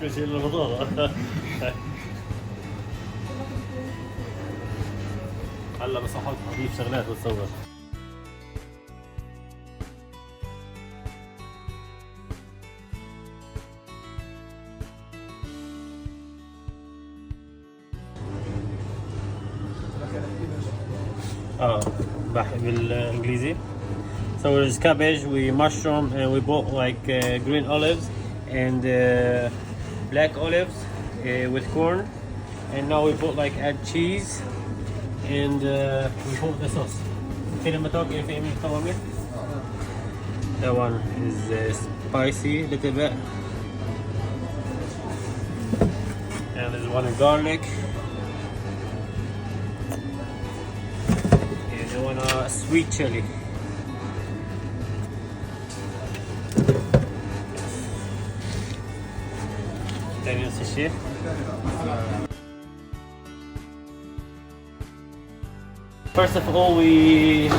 كل شيء البطاطا. هلا بس اضيف شغلات بتصور. بالانجليزي. So there's cabbage, we mushroom, and we bought like green olives and black olives with corn, and now we bought like add cheese and we bought the sauce. That one is spicy a little bit, and there's one with garlic, and the one sweet chili. First of all, we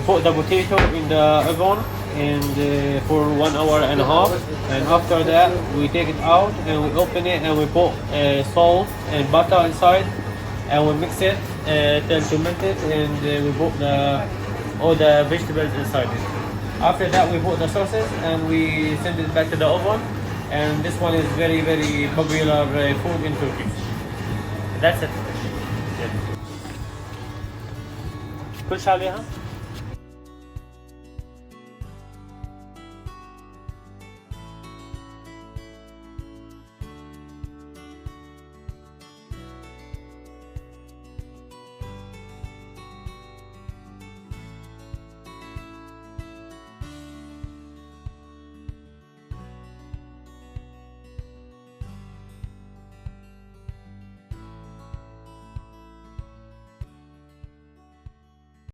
put the potato in the oven and for 1 hour and a half, and after that we take it out and we open it and we put salt and butter inside and we mix it till fermented, and we put all the vegetables inside it. After that we put the sauces and we send it back to the oven. And this one is very popular food in Turkey. That's it. كل شيء عليها